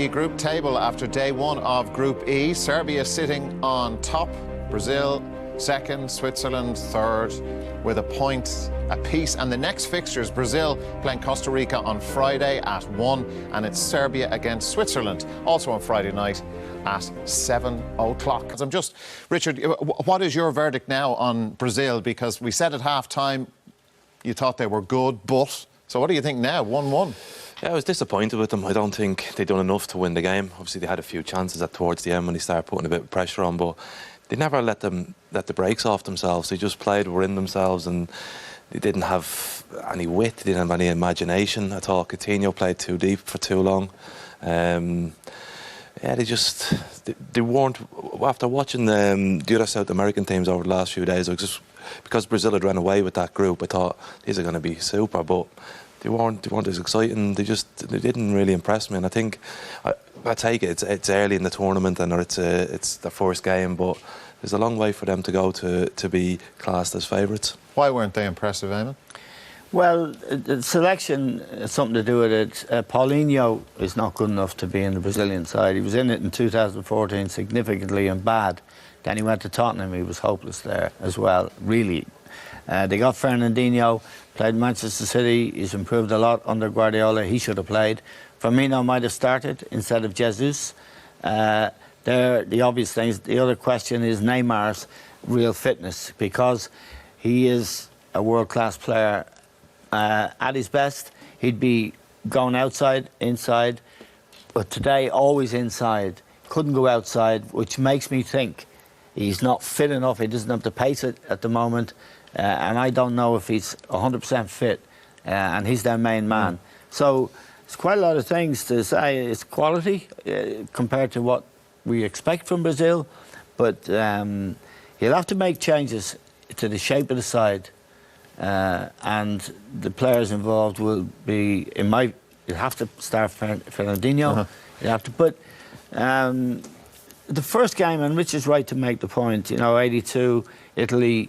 the group table after day one of Group E. Serbia sitting on top, Brazil second, Switzerland third, with a point apiece. And the next fixture is Brazil playing Costa Rica on Friday at 1, and it's Serbia against Switzerland, also on Friday night at 7 o'clock. Richard, what is your verdict now on Brazil? Because we said at half-time you thought they were good, but... So what do you think now, 1-1? Yeah, I was disappointed with them. I don't think they'd done enough to win the game. Obviously, they had a few chances towards the end when they started putting a bit of pressure on, but they never let the brakes off themselves. They just played within themselves, and they didn't have any wit, they didn't have any imagination at all. Coutinho played too deep for too long. Yeah, they weren't... After watching the other South American teams over the last few days, because Brazil had run away with that group, I thought these are going to be super, but they weren't as exciting. They didn't really impress me, and I think I take it. It's early in the tournament, and it's their first game, but there's a long way for them to go to be classed as favourites. Why weren't they impressive, Eamon? Well, the selection has something to do with it. Paulinho is not good enough to be in the Brazilian side. He was in it in 2014 significantly and bad. Then he went to Tottenham. He was hopeless there as well, really. They got Fernandinho, played Manchester City. He's improved a lot under Guardiola. He should have played. Firmino might have started instead of Jesus. They're the obvious things. The other question is Neymar's real fitness, because he is a world-class player. At his best, he'd be going outside, inside, but today always inside. Couldn't go outside, which makes me think he's not fit enough. He doesn't have the pace at the moment, and I don't know if he's 100% fit, and he's their main man. So it's quite a lot of things to say. It's quality compared to what we expect from Brazil, but he'll have to make changes to the shape of the side. And the players involved will be, you'll have to start Fernandinho. You have to put the first game, and Rich is right to make the point. You know, '82, Italy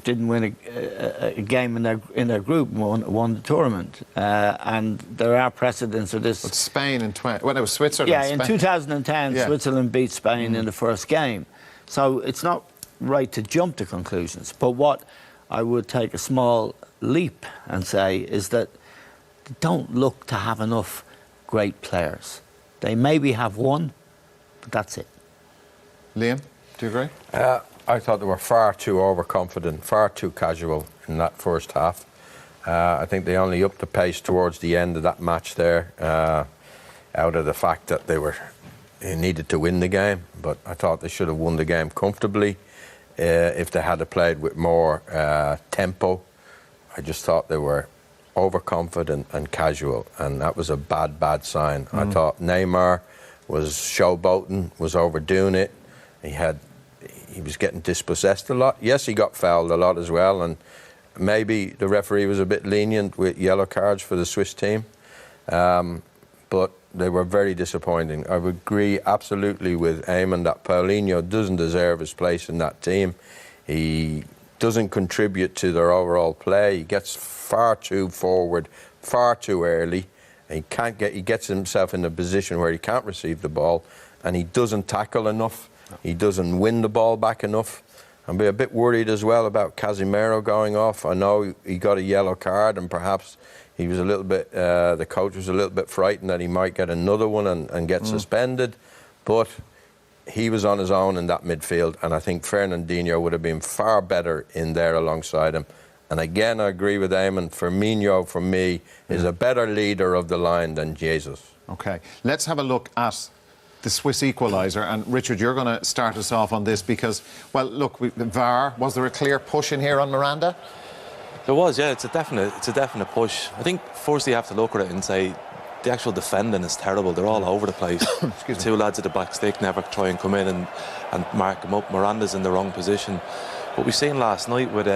didn't win a game in their group, won the tournament, and there are precedents of this. But Spain in when it was Switzerland. Yeah, in 2010, Switzerland beat Spain in the first game, so it's not right to jump to conclusions. But what I would take a small leap and say is that they don't look to have enough great players. They maybe have one, but that's it. Liam, do you agree? I thought they were far too overconfident, far too casual in that first half. I think they only upped the pace towards the end of that match there, out of the fact that they needed to win the game, but I thought they should have won the game comfortably. If they had played with more tempo. I just thought they were overconfident and casual, and that was a bad sign. I thought Neymar was showboating, was overdoing it. He was getting dispossessed a lot. Yes, he got fouled a lot as well, and maybe the referee was a bit lenient with yellow cards for the Swiss team, but they were very disappointing. I would agree absolutely with Eamon that Paulinho doesn't deserve his place in that team. He doesn't contribute to their overall play. He gets far too forward, far too early. He gets himself in a position where he can't receive the ball, and he doesn't tackle enough. He doesn't win the ball back enough. I'm a bit worried as well about Casemiro going off. I know he got a yellow card, and perhaps he was a little bit, the coach was a little bit frightened that he might get another one and get suspended. But he was on his own in that midfield, and I think Fernandinho would have been far better in there alongside him. And again, I agree with Eamon. Firmino, for me, is a better leader of the line than Jesus. OK, let's have a look at the Swiss equaliser. And Richard, you're going to start us off on this because, well, look, the VAR, was there a clear push in here on Miranda? There was, yeah. It's a definite push. I think firstly you have to look at it and say the actual defending is terrible. They're all over the place. Two lads at the back stick never try and come in and mark them up. Miranda's in the wrong position. What we've seen last night with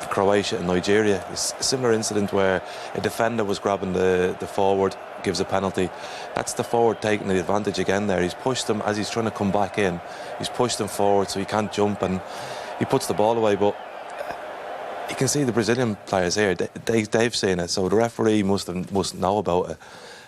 Croatia and Nigeria is a similar incident where a defender was grabbing the forward, gives a penalty. That's the forward taking the advantage again there. He's pushed him as he's trying to come back in. He's pushed him forward so he can't jump, and he puts the ball away. But you can see the Brazilian players here, they've seen it, so the referee must know about it.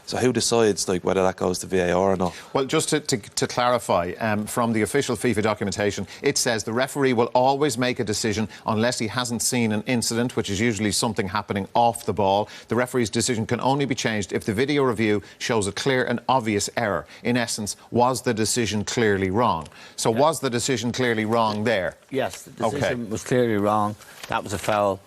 So who decides like whether that goes to VAR or not? Well, just to clarify, from the official FIFA documentation, it says the referee will always make a decision unless he hasn't seen an incident, which is usually something happening off the ball. The referee's decision can only be changed if the video review shows a clear and obvious error. In essence, was the decision clearly wrong? So was the decision clearly wrong there? Yes, the decision was clearly wrong. That was a foul.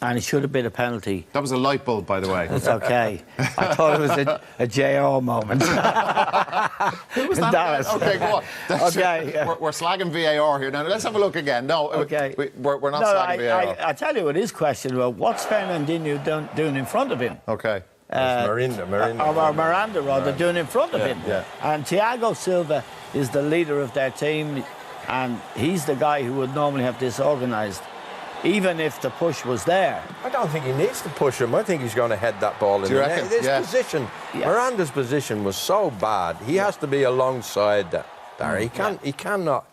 And it should have been a penalty. That was a light bulb, by the way. It's okay. I thought it was a JR moment. Who was that? Dallas. Okay, go on. Okay. We're slagging VAR here now. Let's have a look again. No, okay. We're not slagging VAR. I tell you what is questionable. What's Fernandinho doing in front of him? Okay. Miranda. Or Miranda, rather, doing in front of him. Yeah. And Thiago Silva is the leader of their team, and he's the guy who would normally have this organised. Even if the push was there. I don't think he needs to push him. I think he's going to head that ball in Do you the reckon? net. His Yeah. position, Miranda's position was so bad. He has to be alongside that. He cannot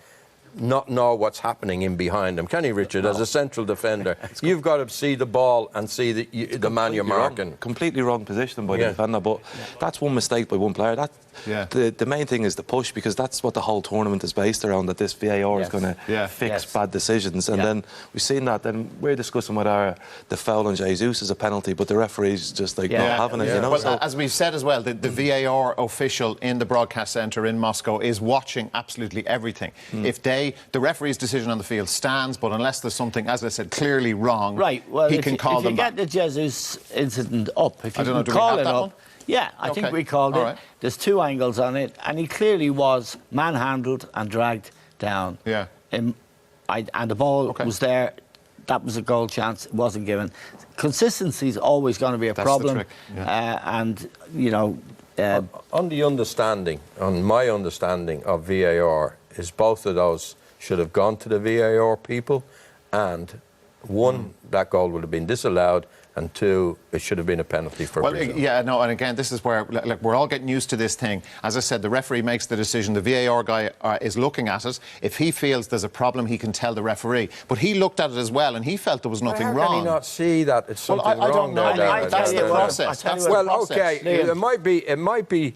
not know what's happening in behind him, can he, Richard? As a central defender, you've got to see the ball and see the man you're marking. Completely wrong positioning by the defender, but that's one mistake by one player. The main thing is the push, because that's what the whole tournament is based around, that this VAR is going to fix bad decisions. And then we've seen that, then we're discussing whether the foul on Jesus is a penalty, but the referee's just like not having it, you know? Well, so, as we've said as well, the VAR official in the broadcast centre in Moscow is watching absolutely everything. If the referee's decision on the field stands, but unless there's something, as I said, clearly wrong, well, he can call them back. If you get the Jesus incident up, if you I don't know, can do we call have it that up, one? yeah, I think we called All it. right. There's two angles on it, and he clearly was manhandled and dragged down. Yeah. And the ball was there. That was a goal chance. It wasn't given. Consistency is always going to be a problem. The trick. Yeah. And, you know... on my understanding of VAR, is both of those should have gone to the VAR people, and one, that goal would have been disallowed, and two, it should have been a penalty for Brazil. And again, this is where we're all getting used to this thing. As I said, the referee makes the decision. The VAR guy is looking at it. If he feels there's a problem, he can tell the referee. But he looked at it as well, and he felt there was nothing wrong. How can he not see that it's something wrong? I don't know. That's the process. Okay, it might be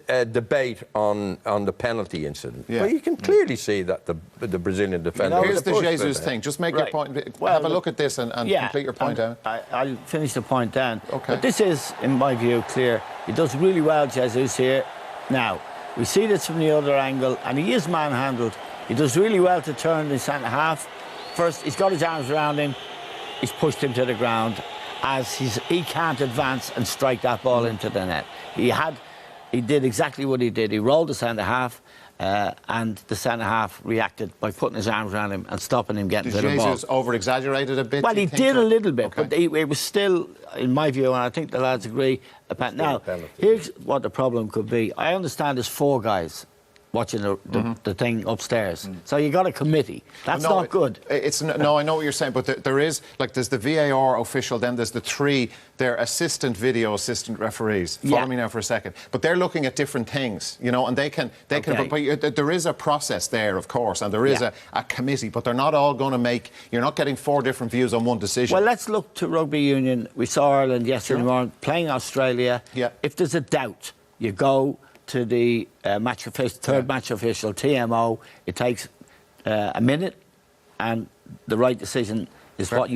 a debate on the penalty incident, but you can clearly see that the Brazilian defender... Here's the Jesus thing. Just make your point. Have a look at this and complete your point out. I'll finish the point then. Okay. But this is, in my view, clear. He does really well, Jesus, here. Now, we see this from the other angle, and he is manhandled. He does really well to turn the centre-half. First, he's got his arms around him. He's pushed him to the ground, as he can't advance and strike that ball into the net. He did exactly what he did. He rolled the centre-half, and the centre-half reacted by putting his arms around him and stopping him getting to the ball. Jesus over-exaggerated a bit? Well, he did a little bit, but it was still, in my view, and I think the lads agree. Now, here's what the problem could be. I understand there's 4 guys watching the thing upstairs. So you got a committee. That's not good. No, I know what you're saying, but there is, like, there's the VAR official, then there's the 3, they're video assistant referees. Follow me now for a second. But they're looking at different things, you know, and they can but there is a process there, of course, and there is a committee, but they're not all going to make, you're not getting 4 different views on one decision. Well, let's look to rugby union. We saw Ireland yesterday morning playing Australia. Yeah. If there's a doubt, you go to the match official, third match official, TMO. It takes a minute, and the right decision is what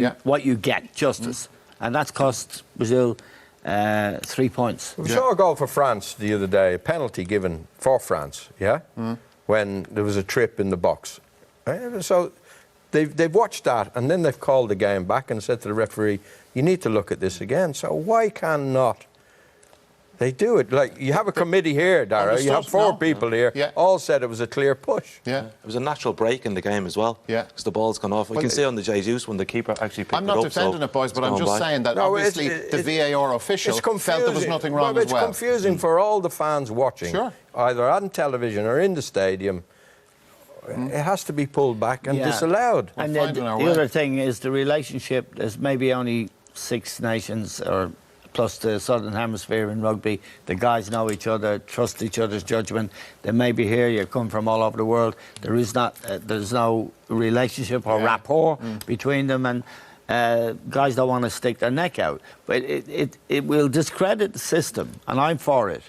you get, justice. And that's cost Brazil 3 points. We saw a goal for France the other day, a penalty given for France, when there was a trip in the box. So they've watched that, and then they've called the game back and said to the referee, you need to look at this again. So why cannot they do it? Like, you have a committee here, Dara. You have 4 people here. All said it was a clear push. Yeah. It was a natural break in the game as well. Yeah. Because the ball's gone off. We can see on the Jesus when the keeper actually picked it up. I'm not defending it, boys, but I'm just saying that obviously the VAR official felt there was nothing wrong as well. It's confusing for all the fans watching, either on television or in the stadium. It has to be pulled back and disallowed. And the other thing is the relationship. There's maybe only 6 nations or plus the Southern Hemisphere in rugby. The guys know each other, trust each other's judgment. They may be here, you come from all over the world. There's no relationship or rapport between them, and guys don't want to stick their neck out. But it will discredit the system, and I'm for it.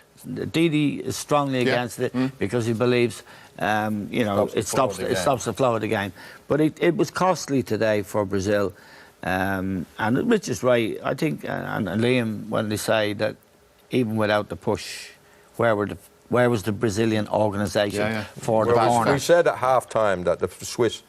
Didi is strongly against it because he believes, it stops the flow of the game. But it was costly today for Brazil. And Rich is right, I think, and Liam, when they say that even without the push, where was the Brazilian organisation for the corner? We said at half-time that the Swiss,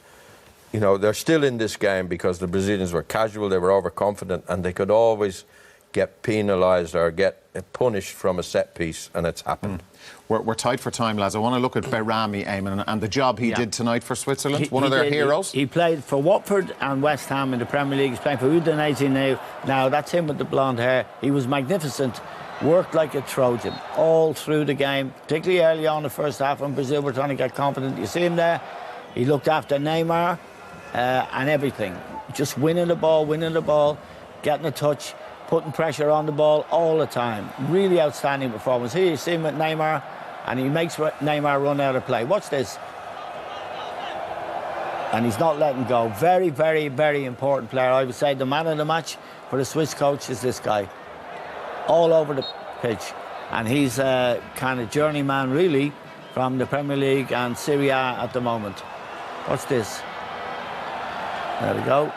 they're still in this game because the Brazilians were casual, they were overconfident, and they could always get penalised or get punished from a set piece, and it's happened. We're tight for time, lads. I want to look at Behrami, Eamon, and the job he did tonight for Switzerland. One of their heroes. He played for Watford and West Ham in the Premier League. He's playing for Udinese now. Now, that's him with the blonde hair. He was magnificent. Worked like a Trojan all through the game, particularly early on in the first half when Brazil were trying to get confident. You see him there. He looked after Neymar and everything. Just winning the ball, getting a touch, putting pressure on the ball all the time. Really outstanding performance. Here you see him with Neymar, and he makes Neymar run out of play. Watch this. And he's not letting go. Very, very, very important player. I would say the man of the match for the Swiss coach is this guy. All over the pitch. And he's a kind of journeyman, really, from the Premier League and Serie A at the moment. Watch this. There we go.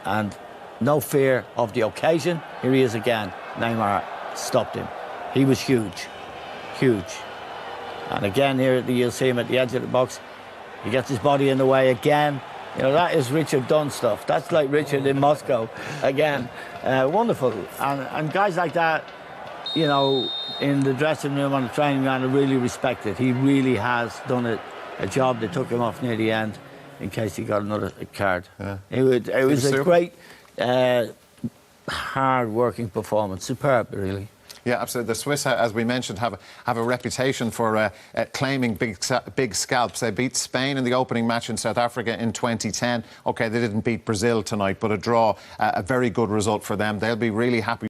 And no fear of the occasion. Here he is again. Neymar stopped him. He was huge. Huge. And again, here you'll see him at the edge of the box. He gets his body in the way again. That is Richard Dunn stuff. That's like Richard in Moscow again. Wonderful. And guys like that, in the dressing room, on the training ground, are really respected. He really has done a job. They took him off near the end in case he got another card. Yeah. It was a great, hard-working performance. Superb, really. Yeah, absolutely. The Swiss, as we mentioned, have a reputation for claiming big scalps. They beat Spain in the opening match in South Africa in 2010. OK, they didn't beat Brazil tonight, but a draw, a very good result for them. They'll be really happy.